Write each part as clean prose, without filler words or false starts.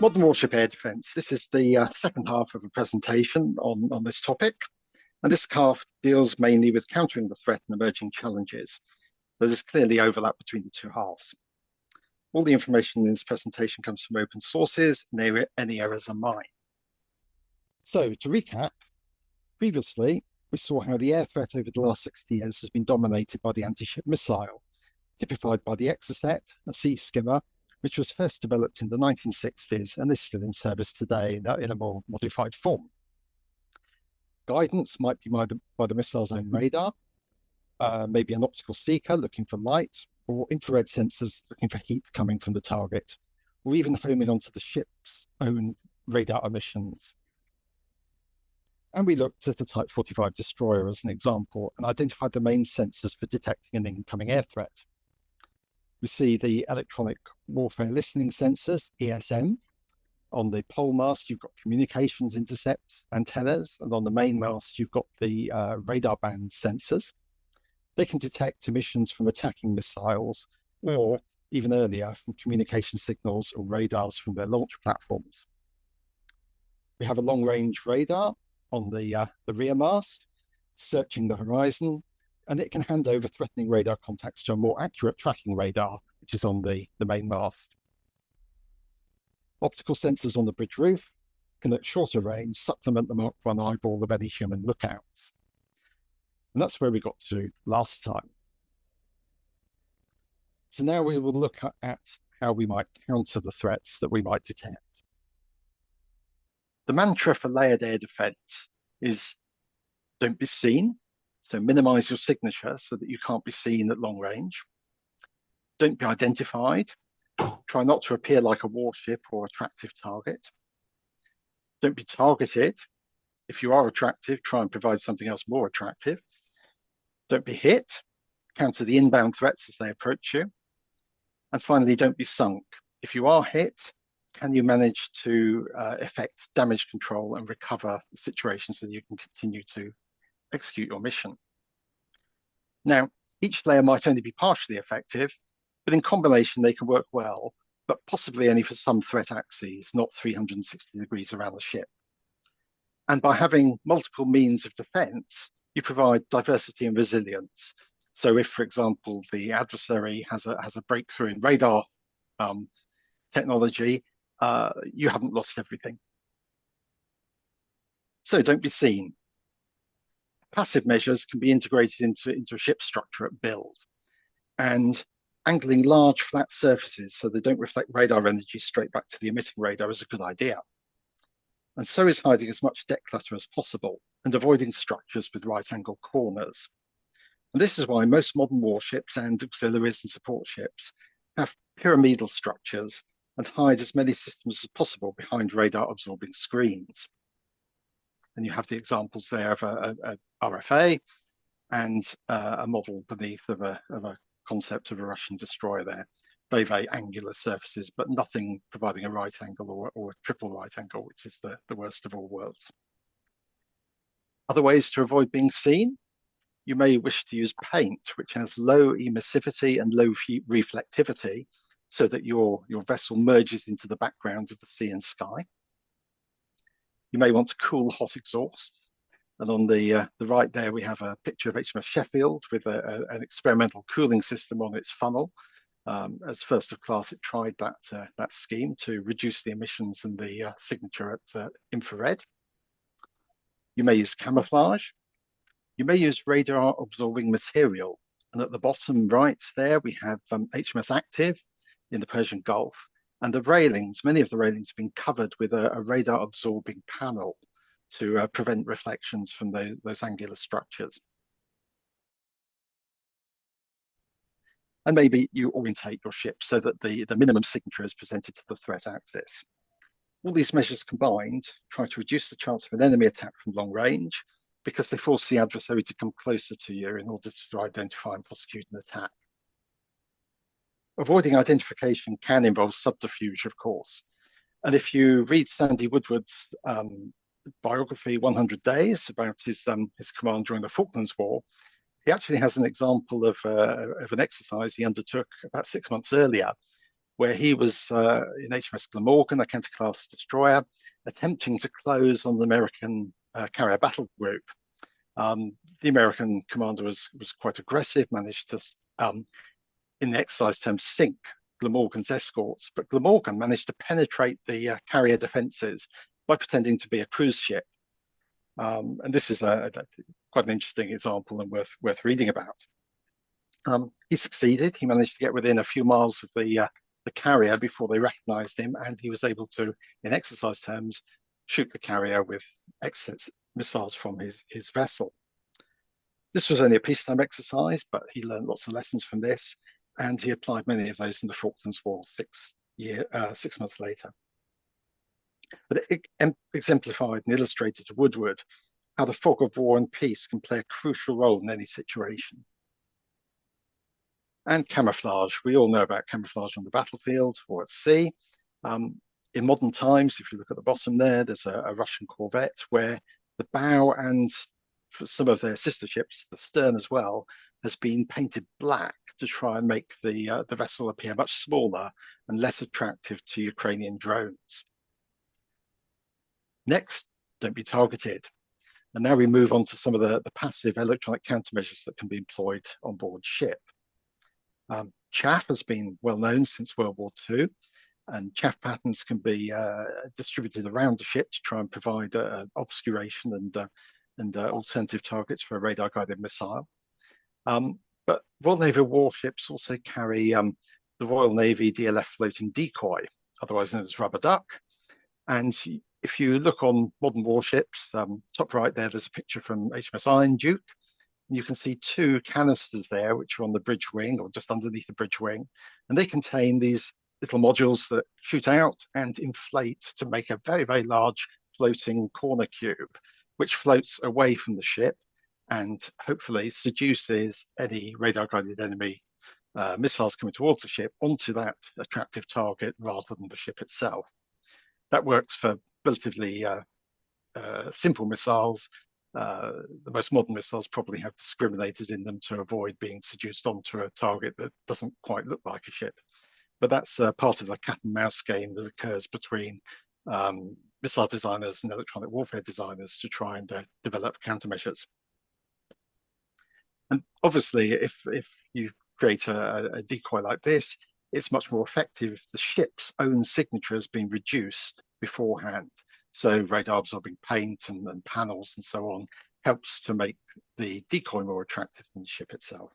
Modern Warship Air Defence. This is the second half of a presentation on this topic. And this half deals mainly with countering the threat and emerging challenges. So there's clearly overlap between the two halves. All the information in this presentation comes from open sources, and any errors are mine. So to recap, previously, we saw how the air threat over the last 60 years has been dominated by the anti-ship missile, typified by the Exocet, a sea skimmer, which was first developed in the 1960s and is still in service today in a more modified form. Guidance might be by the missile's own radar, maybe an optical seeker looking for light, or infrared sensors looking for heat coming from the target, or even homing onto the ship's own radar emissions. And we looked at the Type 45 destroyer as an example and identified the main sensors for detecting an incoming air threat. We see the electronic warfare listening sensors, ESM. On the pole mast, you've got communications intercept antennas, and on the main mast, you've got the radar band sensors. They can detect emissions from attacking missiles, or even earlier, from communication signals or radars from their launch platforms. We have a long-range radar on the rear mast, searching the horizon, and it can hand over threatening radar contacts to a more accurate tracking radar, which is on the main mast. Optical sensors on the bridge roof can at shorter range supplement the Mark I eyeball of any human lookouts. And that's where we got to last time. So now we will look at how we might counter the threats that we might detect. The mantra for layered air defense is don't be seen. So minimize your signature so that you can't be seen at long range. Don't be identified. Try not to appear like a warship or attractive target. Don't be targeted. If you are attractive, try and provide something else more attractive. Don't be hit. Counter the inbound threats as they approach you. And finally, don't be sunk. If you are hit, can you manage to effect damage control and recover the situation so that you can continue to execute your mission? Now, each layer might only be partially effective, but in combination they can work well, but possibly only for some threat axes, not 360 degrees around the ship. And by having multiple means of defense, you provide diversity and resilience. So if, for example, the adversary has a breakthrough in radar technology, you haven't lost everything. So don't be seen. Passive measures can be integrated into a ship structure at build. And angling large flat surfaces so they don't reflect radar energy straight back to the emitting radar is a good idea. And so is hiding as much deck clutter as possible and avoiding structures with right angle corners. And this is why most modern warships and auxiliaries and support ships have pyramidal structures and hide as many systems as possible behind radar absorbing screens. And you have the examples there of a RFA and a model beneath of a concept of a Russian destroyer there. Very, very angular surfaces, but nothing providing a right angle or a triple right angle, which is the worst of all worlds. Other ways to avoid being seen: you may wish to use paint, which has low emissivity and low reflectivity, so that your vessel merges into the background of the sea and sky. You may want to cool hot exhaust. And on the right there, we have a picture of HMS Sheffield with an experimental cooling system on its funnel. As first of class, it tried that scheme to reduce the emissions and the signature at infrared. You may use camouflage. You may use radar absorbing material. And at the bottom right there, we have HMS Active in the Persian Gulf. And the railings, many of the railings have been covered with a radar absorbing panel to prevent reflections from those angular structures. And maybe you orientate your ship so that the minimum signature is presented to the threat axis. All these measures combined try to reduce the chance of an enemy attack from long range because they force the adversary to come closer to you in order to identify and prosecute an attack. Avoiding identification can involve subterfuge, of course. And if you read Sandy Woodward's biography, 100 Days, about his command during the Falklands War, he actually has an example of an exercise he undertook about 6 months earlier, where he was in HMS Glamorgan, a Kent-class destroyer, attempting to close on the American carrier battle group. The American commander was quite aggressive, managed to, in the exercise terms, sink Glamorgan's escorts, but Glamorgan managed to penetrate the carrier defences by pretending to be a cruise ship. And this is quite an interesting example and worth reading about. He succeeded. He managed to get within a few miles of the carrier before they recognised him, and he was able to, in exercise terms, shoot the carrier with excess missiles from his vessel. This was only a peacetime exercise, but he learned lots of lessons from this, and he applied many of those in the Falklands War 6 months later. But it exemplified and illustrated to Woodward how the fog of war and peace can play a crucial role in any situation. And camouflage. We all know about camouflage on the battlefield or at sea. In modern times, if you look at the bottom there, there's a Russian corvette where the bow and for some of their sister ships, the stern as well, has been painted black to try and make the vessel appear much smaller and less attractive to Ukrainian drones. Next, don't be targeted. And now we move on to some of the passive electronic countermeasures that can be employed on board ship. Chaff has been well known since World War II, and chaff patterns can be distributed around the ship to try and provide obscuration and alternative targets for a radar-guided missile. But Royal Navy warships also carry the Royal Navy DLF floating decoy, otherwise known as rubber duck. And if you look on modern warships, top right there, there's a picture from HMS Iron Duke. You can see two canisters there, which are on the bridge wing or just underneath the bridge wing. And they contain these little modules that shoot out and inflate to make a very, very large floating corner cube, which floats away from the ship and hopefully seduces any radar-guided enemy missiles coming towards the ship onto that attractive target rather than the ship itself. That works for relatively simple missiles. The most modern missiles probably have discriminators in them to avoid being seduced onto a target that doesn't quite look like a ship. But that's part of the cat and mouse game that occurs between missile designers and electronic warfare designers to try and develop countermeasures. And obviously, if you create a decoy like this, it's much more effective if the ship's own signature has been reduced beforehand. So radar absorbing paint and panels and so on helps to make the decoy more attractive than the ship itself.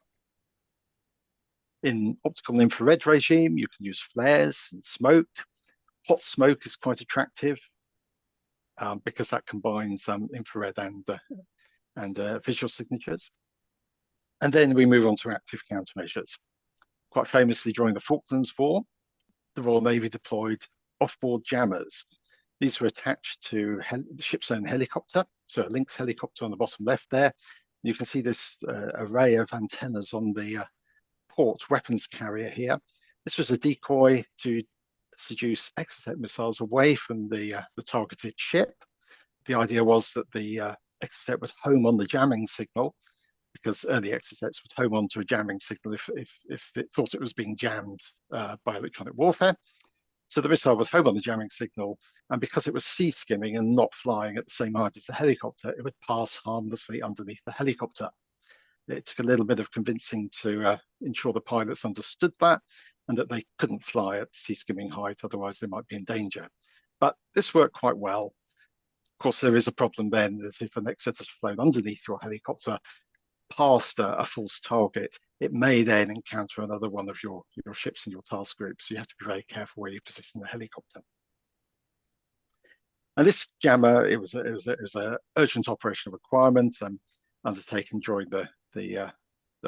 In optical and infrared regime, you can use flares and smoke. Hot smoke is quite attractive because that combines infrared and visual signatures. And then we move on to active countermeasures. Quite famously, during the Falklands War, the Royal Navy deployed off-board jammers. These were attached to the ship's own helicopter, so a Lynx helicopter on the bottom left there. You can see this array of antennas on the port weapons carrier here. This was a decoy to seduce Exocet missiles away from the targeted ship. The idea was that the Exocet would home on the jamming signal, because early Exocets would home onto a jamming signal if it thought it was being jammed by electronic warfare. So the missile would home on the jamming signal, and because it was sea skimming and not flying at the same height as the helicopter, it would pass harmlessly underneath the helicopter. It took a little bit of convincing to ensure the pilots understood that and that they couldn't fly at sea skimming height, otherwise they might be in danger. But this worked quite well. Of course, there is a problem then, that if an Exocet has flown underneath your helicopter past a false target, it may then encounter another one of your ships in your task group. So you have to be very careful where you position the helicopter. And this jammer, it was an urgent operational requirement undertaken during the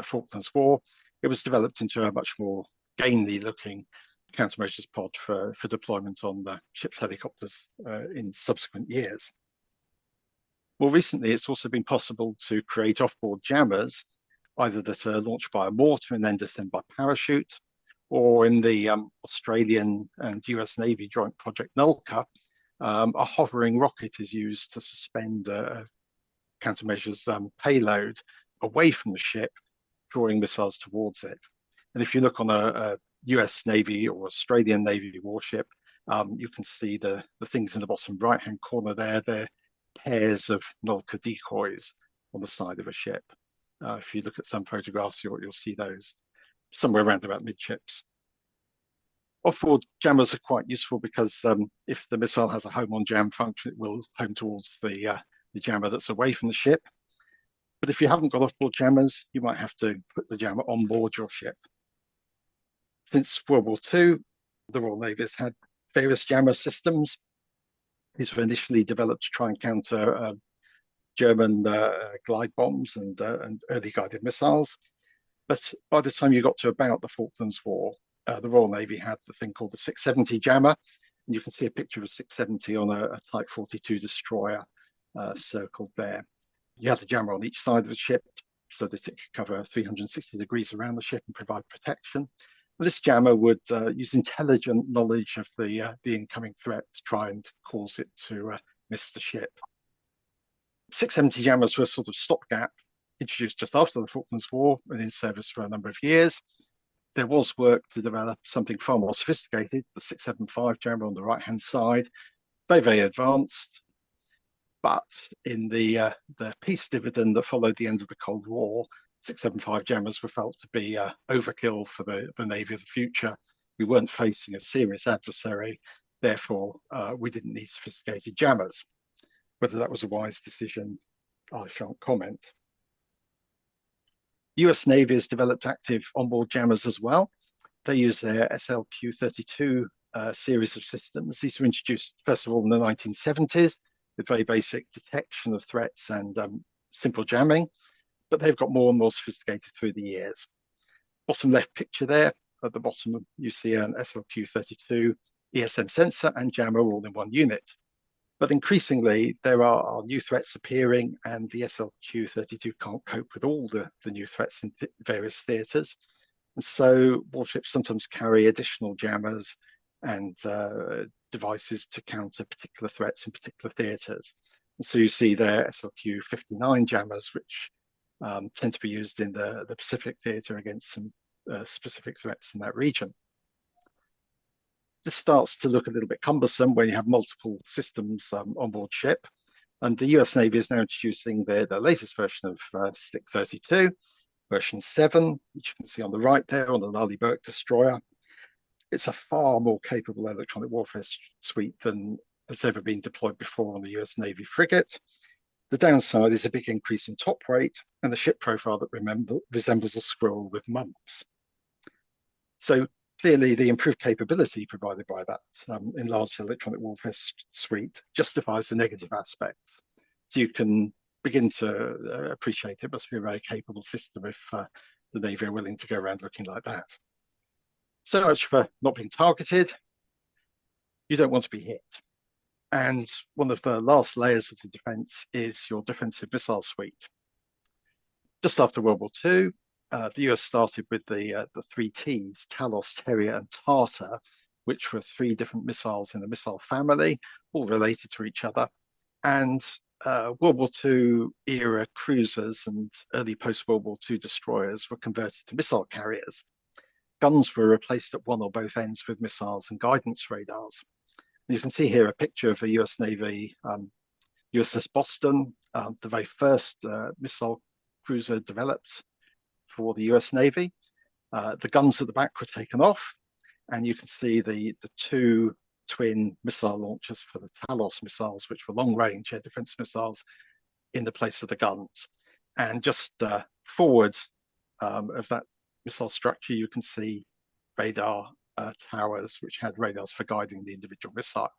Falklands War. It was developed into a much more gamely-looking countermeasures pod for deployment on the ship's helicopters in subsequent years. More recently, it's also been possible to create off-board jammers, either that are launched by a mortar and then descend by parachute, or in the Australian and US Navy joint project NULCA, a hovering rocket is used to suspend a countermeasures payload away from the ship, drawing missiles towards it. And if you look on a US Navy or Australian Navy warship, you can see the things in the bottom right-hand corner there. They're pairs of Nolka decoys on the side of a ship. If you look at some photographs, you'll see those somewhere around about midships. Off-board jammers are quite useful because if the missile has a home on jam function, it will home towards the jammer that's away from the ship. But if you haven't got off-board jammers, you might have to put the jammer on board your ship. Since World War II, the Royal Navy has had various jammer systems. These were initially developed to try and counter German glide bombs and early guided missiles. But by the time you got to about the Falklands War, the Royal Navy had the thing called the 670 jammer. And you can see a picture of a 670 on a Type 42 destroyer circled there. You had the jammer on each side of the ship so that it could cover 360 degrees around the ship and provide protection. And this jammer would use intelligent knowledge of the incoming threat to try and cause it to miss the ship. 670 jammers were a sort of stopgap, introduced just after the Falklands War and in service for a number of years. There was work to develop something far more sophisticated, the 675 jammer on the right-hand side, very, very advanced. But in the peace dividend that followed the end of the Cold War, 675 jammers were felt to be overkill for the Navy of the future. We weren't facing a serious adversary, therefore we didn't need sophisticated jammers. Whether that was a wise decision, I shan't comment. US Navy has developed active onboard jammers as well. They use their SLQ-32 series of systems. These were introduced, first of all, in the 1970s with very basic detection of threats and simple jamming, but they've got more and more sophisticated through the years. Bottom left picture there, at the bottom you see an SLQ-32 ESM sensor and jammer all in one unit. But increasingly, there are new threats appearing, and the SLQ-32 can't cope with all the new threats in various theatres. And so warships sometimes carry additional jammers and devices to counter particular threats in particular theatres. And so you see there SLQ-59 jammers, which tend to be used in the Pacific theatre against some specific threats in that region. This starts to look a little bit cumbersome when you have multiple systems on board ship. And the US Navy is now introducing the latest version of SLQ-32, version 7, which you can see on the right there on the Lally Burke destroyer. It's a far more capable electronic warfare suite than has ever been deployed before on the US Navy frigate. The downside is a big increase in top rate and the ship profile that resembles a squirrel with mumps. So clearly, the improved capability provided by that enlarged electronic warfare suite justifies the negative aspects. So you can begin to appreciate it must be a very capable system if the Navy are willing to go around looking like that. So much for not being targeted. You don't want to be hit. And one of the last layers of the defense is your defensive missile suite. Just after World War II, the US started with the three Ts, Talos, Terrier, and Tartar, which were three different missiles in a missile family, all related to each other. And World War II era cruisers and early post-World War II destroyers were converted to missile carriers. Guns were replaced at one or both ends with missiles and guidance radars. And you can see here a picture of a US Navy USS Boston, the very first missile cruiser developed for the US Navy. The guns at the back were taken off, and you can see the two twin missile launchers for the Talos missiles, which were long-range air defense missiles, in the place of the guns. And just forward of that missile structure, you can see radar towers, which had radars for guiding the individual missiles.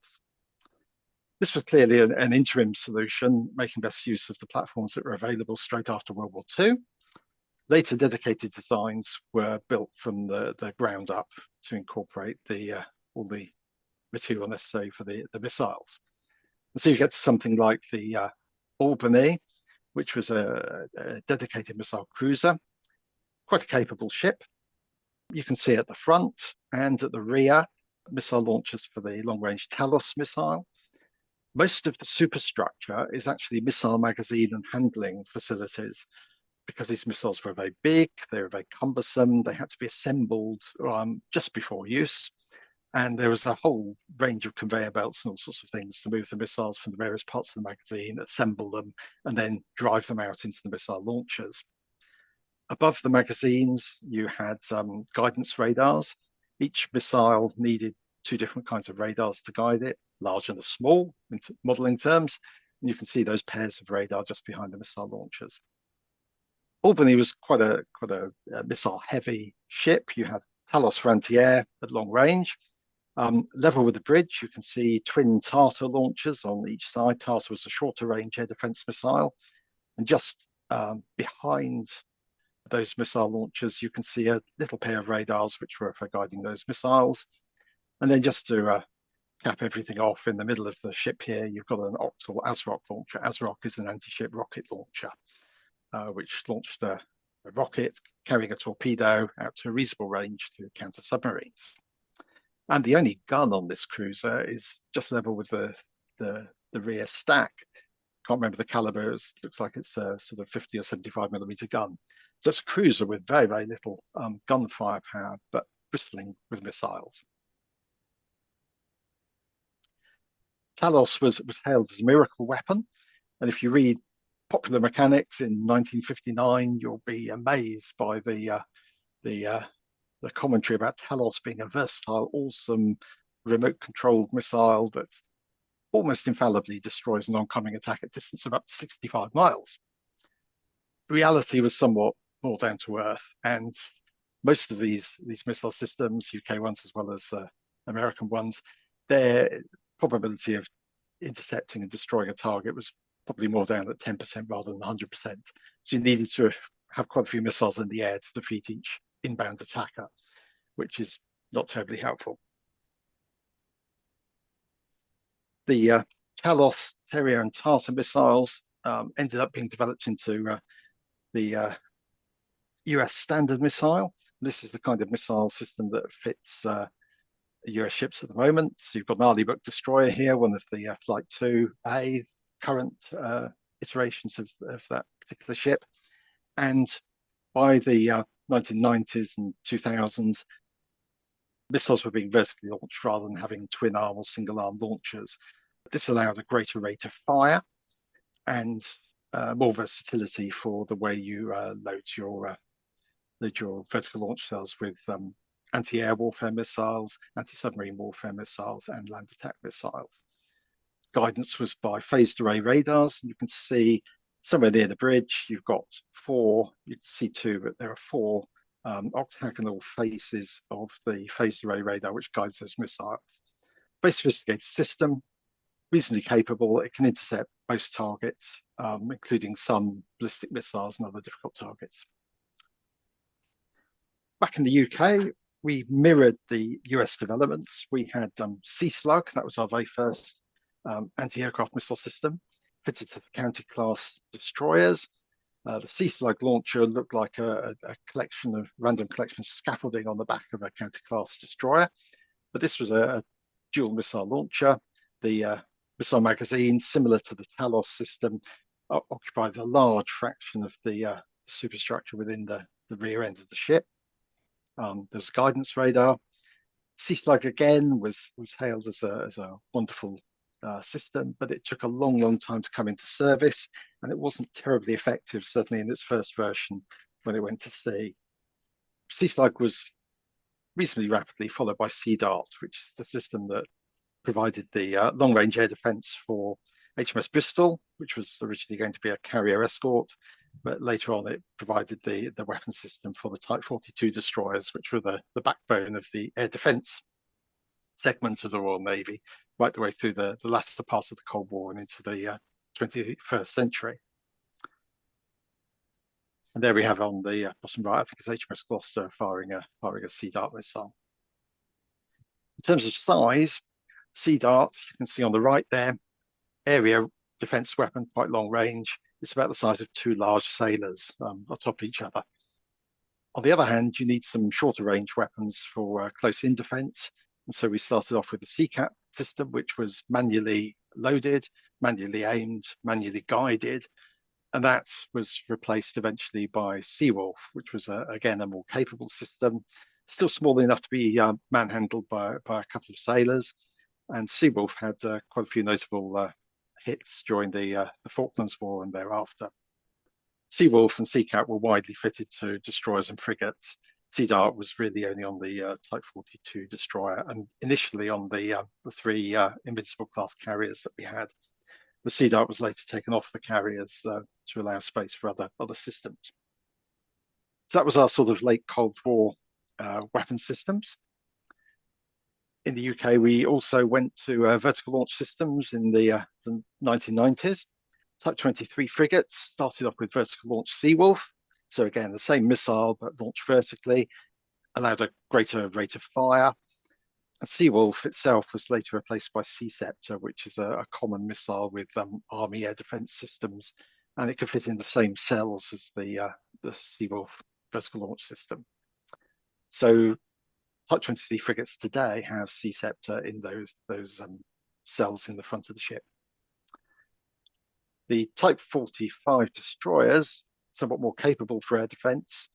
This was clearly an interim solution, making best use of the platforms that were available straight after World War II. Later dedicated designs were built from the ground up to incorporate all the material necessary for the missiles. And so you get to something like the Albany, which was a dedicated missile cruiser, quite a capable ship. You can see at the front and at the rear missile launchers for the long-range Talos missile. Most of the superstructure is actually missile magazine and handling facilities. because these missiles were very big, they were very cumbersome, they had to be assembled just before use. And there was a whole range of conveyor belts and all sorts of things to move the missiles from the various parts of the magazine, assemble them, and then drive them out into the missile launchers. Above the magazines, you had guidance radars. Each missile needed two different kinds of radars to guide it, large and small in modeling terms. And you can see those pairs of radar just behind the missile launchers. Albany was quite a missile-heavy ship. You had Talos for anti-air at long range. Level with the bridge, you can see twin Tartar launchers on each side. Tartar was a shorter range air defense missile. And just behind those missile launchers, you can see a little pair of radars which were for guiding those missiles. And then just to cap everything off, in the middle of the ship here, you've got an octal ASROC launcher. ASROC is an anti-ship rocket launcher, which launched a rocket carrying a torpedo out to a reasonable range to counter submarines. And the only gun on this cruiser is just level with the rear stack. Can't remember the caliber. It looks like it's a sort of 50 or 75 millimeter gun. So it's a cruiser with very, very little gun firepower, but bristling with missiles. Talos was hailed as a miracle weapon. And if you read Popular Mechanics in 1959, you'll be amazed by the commentary about Talos being a versatile, awesome, remote-controlled missile that almost infallibly destroys an oncoming attack at distance of up to 65 miles. Reality was somewhat more down to earth, and most of these missile systems, UK ones as well as American ones, their probability of intercepting and destroying a target was probably more down at 10% rather than 100%. So you needed to have quite a few missiles in the air to defeat each inbound attacker, which is not terribly helpful. The Talos, Terrier, and Tartar missiles ended up being developed into the US standard missile. This is the kind of missile system that fits US ships at the moment. So you've got an Arleigh destroyer here, one of the Flight 2A current iterations of that particular ship. And by the 1990s and 2000s, missiles were being vertically launched rather than having twin arm or single arm launchers. This allowed a greater rate of fire and more versatility for the way you load your vertical launch cells with anti-air warfare missiles, anti-submarine warfare missiles, and land attack missiles. Guidance was by phased array radars. You can see somewhere near the bridge, you've got four, you can see two, but there are four octagonal faces of the phased array radar, which guides those missiles. Very sophisticated system, reasonably capable. It can intercept most targets, including some ballistic missiles and other difficult targets. Back in the UK, we mirrored the US developments. We had Sea Slug, that was our very first anti-aircraft missile system, fitted to the county-class destroyers. The Sea Slug launcher looked like a random collection of scaffolding on the back of a county-class destroyer, but this was a dual missile launcher. The missile magazine, similar to the Talos system, occupied a large fraction of the superstructure within the rear end of the ship. There's guidance radar. Sea Slug again was hailed as a wonderful system, but it took a long time to come into service, and it wasn't terribly effective, certainly in its first version when it went to sea. Sea Slug was reasonably rapidly followed by Sea Dart, which is the system that provided the long-range air defense for HMS Bristol, which was originally going to be a carrier escort, but later on it provided the weapon system for the Type 42 destroyers, which were the backbone of the air defense segment of the Royal Navy, right the way through the latter part of the Cold War and into the 21st century. And there we have on the bottom right, I think it's HMS Gloucester firing a Sea Dart missile. In terms of size, Sea Dart, you can see on the right there, area defense weapon, quite long range. It's about the size of two large sailors on top of each other. On the other hand, you need some shorter range weapons for close-in defense. And so we started off with the CCAP system, which was manually loaded, manually aimed, manually guided. And that was replaced eventually by Seawolf, which was, again, a more capable system, still small enough to be manhandled by a couple of sailors. And Seawolf had quite a few notable hits during the Falklands War and thereafter. Seawolf and Seacat were widely fitted to destroyers and frigates. Sea Dart was really only on the Type 42 destroyer and initially on the three Invincible class carriers that we had. The Sea Dart was later taken off the carriers to allow space for other systems. So that was our sort of late Cold War weapon systems. In the UK, we also went to vertical launch systems in the 1990s. Type 23 frigates started off with vertical launch Seawolf. So again, the same missile, but launched vertically, allowed a greater rate of fire. And Seawolf itself was later replaced by Sea Scepter, which is a common missile with Army air defence systems, and it could fit in the same cells as the Seawolf vertical launch system. So Type 23 frigates today have Sea Scepter in those cells in the front of the ship. The Type 45 destroyers, somewhat more capable for air defence,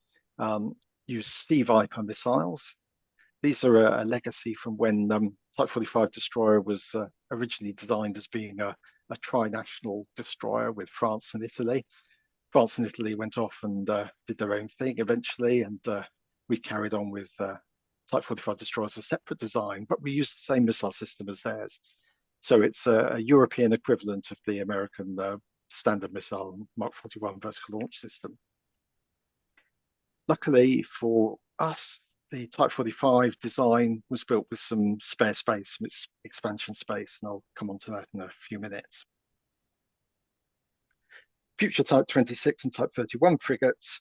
use Sea Viper missiles. These are a legacy from when Type 45 destroyer was originally designed as being a tri-national destroyer with France and Italy. France and Italy went off and did their own thing eventually, and we carried on with Type 45 destroyers, a separate design, but we used the same missile system as theirs. So it's a European equivalent of the American standard missile Mark 41 vertical launch system. Luckily for us, the Type 45 design was built with some spare space, some expansion space, and I'll come on to that in a few minutes. Future Type 26 and Type 31 frigates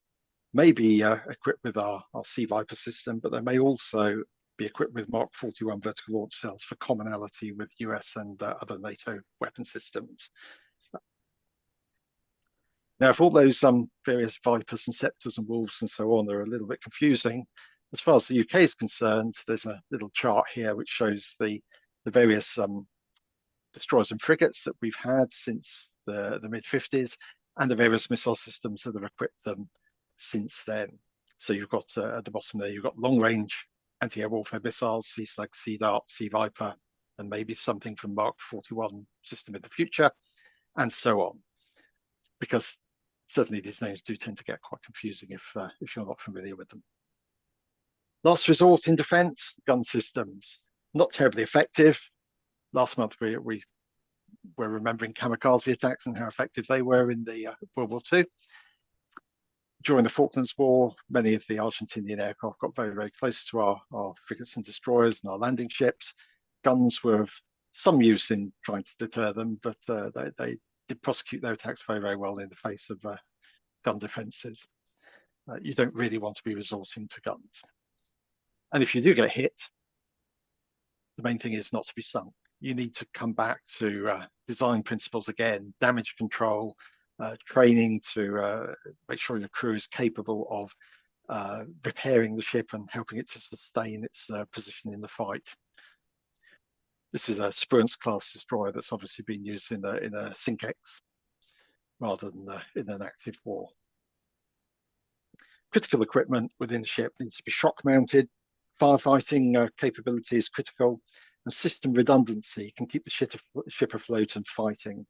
may be equipped with our Sea Viper system, but they may also be equipped with Mark 41 vertical launch cells for commonality with US and other NATO weapon systems. Now, if all those various Vipers and Scepters and Wolves and so on are a little bit confusing, as far as the UK is concerned, there's a little chart here which shows the various destroyers and frigates that we've had since the mid-50s and the various missile systems that have equipped them since then. So you've got at the bottom there, you've got long-range anti-air warfare missiles, Sea Slug, Sea Dart, Sea Viper, and maybe something from Mark 41 system in the future, and so on. Because certainly these names do tend to get quite confusing if you're not familiar with them. Last resort in defence, gun systems. Not terribly effective. Last month we were remembering kamikaze attacks and how effective they were in the World War II. During the Falklands War, many of the Argentinian aircraft got very, very close to our frigates and destroyers and our landing ships. Guns were of some use in trying to deter them, but they did prosecute their attacks very, very well in the face of gun defences. You don't really want to be resorting to guns. And if you do get hit, the main thing is not to be sunk. You need to come back to design principles again, damage control, training to make sure your crew is capable of repairing the ship and helping it to sustain its position in the fight. This is a Spruance class destroyer that's obviously been used in a Sync-X rather than in an active war. Critical equipment within the ship needs to be shock mounted. Firefighting capability is critical, and system redundancy can keep the ship afloat and fighting.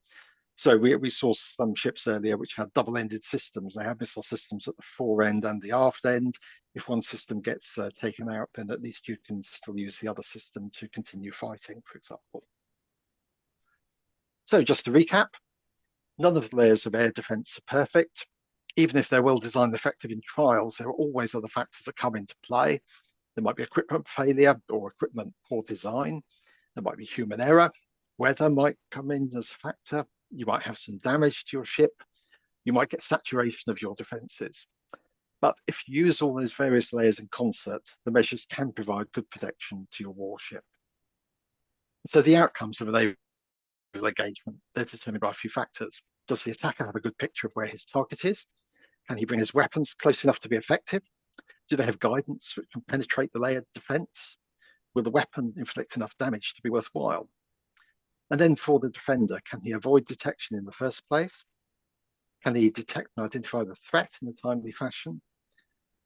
So we saw some ships earlier which had double-ended systems. They have missile systems at the fore end and the aft end. If one system gets taken out, then at least you can still use the other system to continue fighting, for example. So just to recap, none of the layers of air defence are perfect. Even if they're well designed and effective in trials, there are always other factors that come into play. There might be equipment failure or equipment poor design. There might be human error. Weather might come in as a factor. You might have some damage to your ship. You might get saturation of your defences. But if you use all those various layers in concert, the measures can provide good protection to your warship. So the outcomes of a naval engagement, they're determined by a few factors. Does the attacker have a good picture of where his target is? Can he bring his weapons close enough to be effective? Do they have guidance which can penetrate the layered defence? Will the weapon inflict enough damage to be worthwhile? And then for the defender, can he avoid detection in the first place? Can he detect and identify the threat in a timely fashion?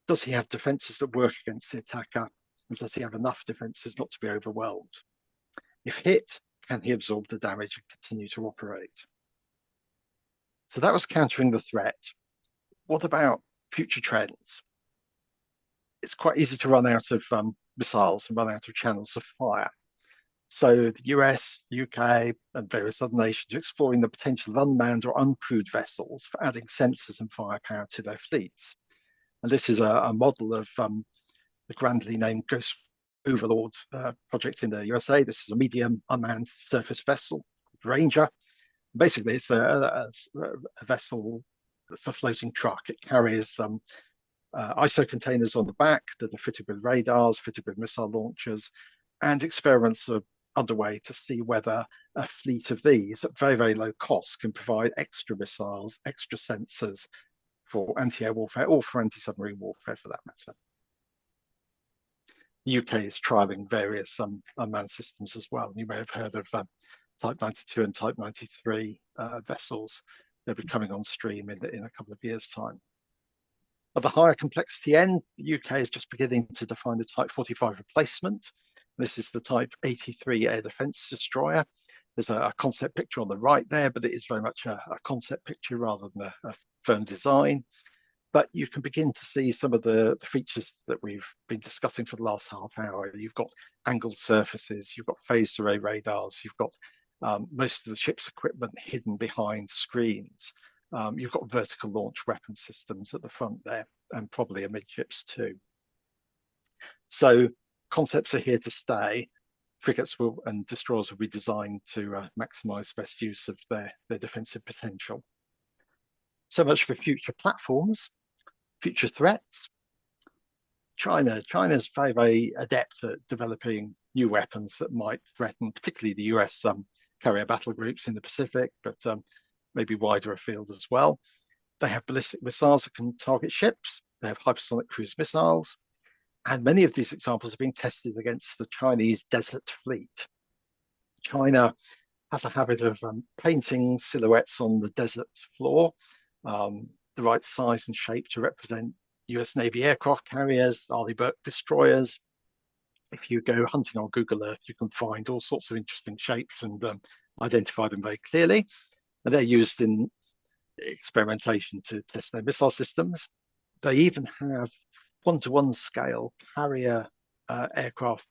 Does he have defences that work against the attacker? And does he have enough defences not to be overwhelmed? If hit, can he absorb the damage and continue to operate? So that was countering the threat. What about future trends? It's quite easy to run out of missiles and run out of channels of fire. So the US, UK, and various other nations are exploring the potential of unmanned or uncrewed vessels for adding sensors and firepower to their fleets. And this is a model of the grandly named Ghost Overlord project in the USA. This is a medium unmanned surface vessel, Ranger. Basically, it's a vessel that's a floating truck. It carries ISO containers on the back that are fitted with radars, fitted with missile launchers, and experiments are underway to see whether a fleet of these at very, very low cost can provide extra missiles, extra sensors for anti-air warfare or for anti-submarine warfare for that matter. The UK is trialling various unmanned systems as well. You may have heard of Type 92 and Type 93 vessels. They'll be coming on stream in a couple of years' time. At the higher complexity end, the UK is just beginning to define the Type 45 replacement. This is the Type 83 Air Defence destroyer. There's a concept picture on the right there, but it is very much a concept picture rather than a firm design. But you can begin to see some of the features that we've been discussing for the last half hour. You've got angled surfaces, you've got phased array radars, you've got most of the ship's equipment hidden behind screens. You've got vertical launch weapon systems at the front there, and probably amidships too. So concepts are here to stay. Frigates and destroyers will be designed to maximise best use of their defensive potential. So much for future platforms. Future threats. China's very, very adept at developing new weapons that might threaten, particularly the US carrier battle groups in the Pacific, but maybe wider afield as well. They have ballistic missiles that can target ships. They have hypersonic cruise missiles. And many of these examples are being tested against the Chinese desert fleet. China has a habit of painting silhouettes on the desert floor, the right size and shape to represent US Navy aircraft carriers, Arleigh Burke destroyers. If you go hunting on Google Earth, you can find all sorts of interesting shapes and identify them very clearly. And they're used in experimentation to test their missile systems. They even have one-to-one scale carrier aircraft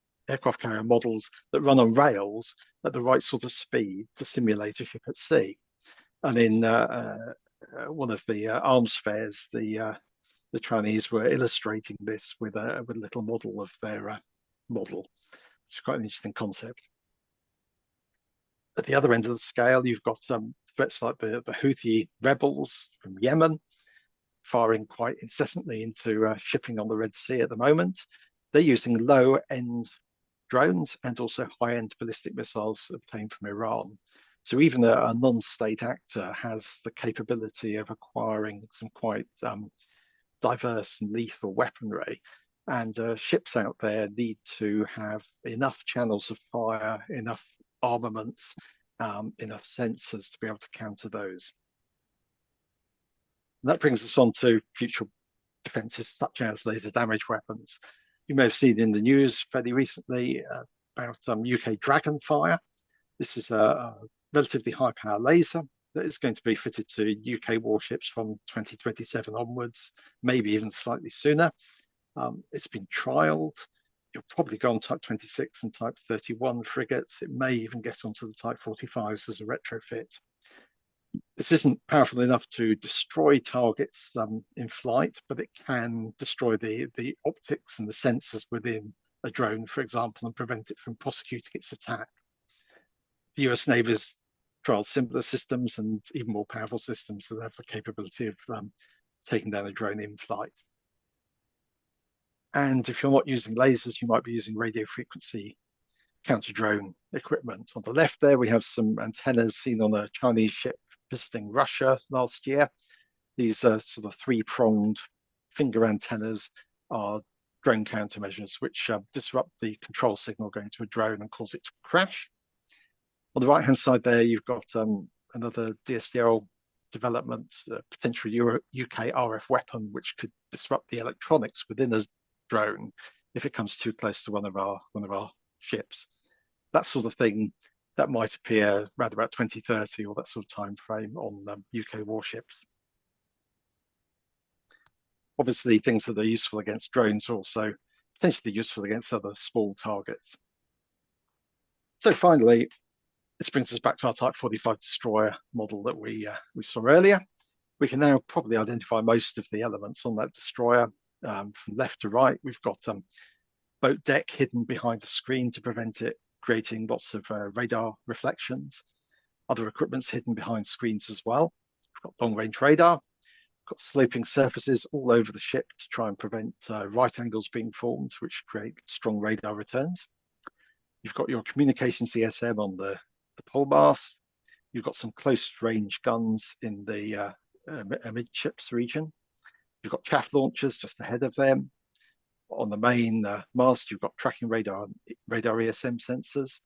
carrier models that run on rails at the right sort of speed to simulate a ship at sea. And in one of the arms fairs, the Chinese were illustrating this with a little model of their model, which is quite an interesting concept. At the other end of the scale, you've got threats like the Houthi rebels from Yemen, firing quite incessantly into shipping on the Red Sea at the moment. They're using low-end drones and also high-end ballistic missiles obtained from Iran. So even a non-state actor has the capability of acquiring some quite diverse and lethal weaponry. And ships out there need to have enough channels of fire, enough armaments, enough sensors to be able to counter those. And that brings us on to future defences such as laser damage weapons. You may have seen in the news fairly recently about UK Dragonfire. This is a relatively high power laser that is going to be fitted to UK warships from 2027 onwards, maybe even slightly sooner. It's been trialled. It'll probably go on Type 26 and Type 31 frigates. It may even get onto the Type 45s as a retrofit. This isn't powerful enough to destroy targets in flight, but it can destroy the optics and the sensors within a drone, for example, and prevent it from prosecuting its attack. The US Navy's trialed simpler systems and even more powerful systems that have the capability of taking down a drone in flight. And if you're not using lasers, you might be using radio frequency counter-drone equipment. On the left there, we have some antennas seen on a Chinese ship visiting Russia last year. These sort of three-pronged finger antennas are drone countermeasures, which disrupt the control signal going to a drone and cause it to crash. On the right-hand side there, you've got another DSDL development, potential UK RF weapon, which could disrupt the electronics within a drone if it comes too close to one of our ships. That sort of thing that might appear around about 2030 or that sort of time frame on UK warships. Obviously, things that are useful against drones are also potentially useful against other small targets. So finally, this brings us back to our Type 45 destroyer model that we saw earlier. We can now probably identify most of the elements on that destroyer. From left to right, we've got boat deck hidden behind a screen to prevent it creating lots of radar reflections. Other equipment's hidden behind screens as well. We've got long-range radar. We've got sloping surfaces all over the ship to try and prevent right angles being formed, which create strong radar returns. You've got your communication CSM on the pole mast. You've got some close range guns in the amidships region. You've got chaff launchers just ahead of them. On the main mast, you've got tracking radar ESM sensors.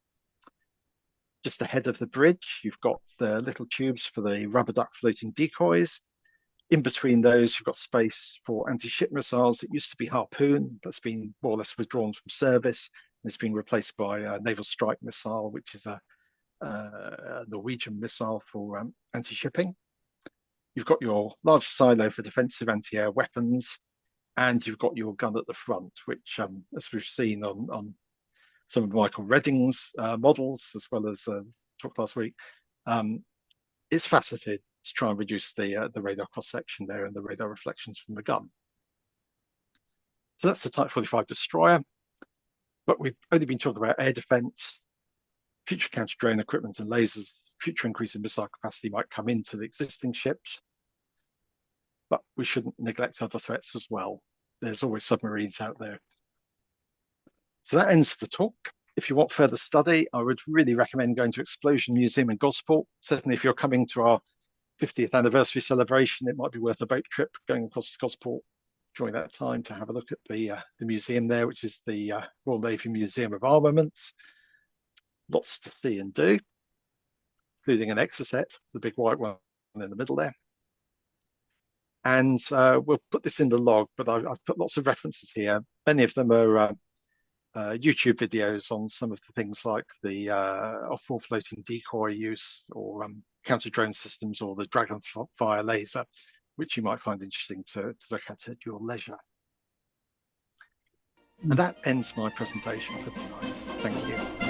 Just ahead of the bridge, you've got the little tubes for the rubber duck floating decoys. In between those, you've got space for anti-ship missiles. It used to be Harpoon, that's been more or less withdrawn from service. It's been replaced by a Naval Strike missile, which is a Norwegian missile for anti-shipping. You've got your large silo for defensive anti-air weapons, and you've got your gun at the front, which, as we've seen on some of Michael Redding's models, as well as talked last week, it's faceted to try and reduce the radar cross-section there and the radar reflections from the gun. So that's the Type 45 destroyer. But we've only been talking about air defense, future counter-drone equipment and lasers. Future increase in missile capacity might come into the existing ships, but we shouldn't neglect other threats as well. There's always submarines out there. So that ends the talk. If you want further study, I would really recommend going to Explosion Museum in Gosport. Certainly if you're coming to our 50th anniversary celebration, it might be worth a boat trip going across to Gosport during that time to have a look at the museum there, which is the Royal Navy Museum of Armaments. Lots to see and do, including an Exocet, the big white one in the middle there. And we'll put this in the log, but I've put lots of references here. Many of them are YouTube videos on some of the things like the off-wall floating decoy use or counter-drone systems or the Dragonfire laser, which you might find interesting to look at your leisure. And that ends my presentation for tonight. Thank you.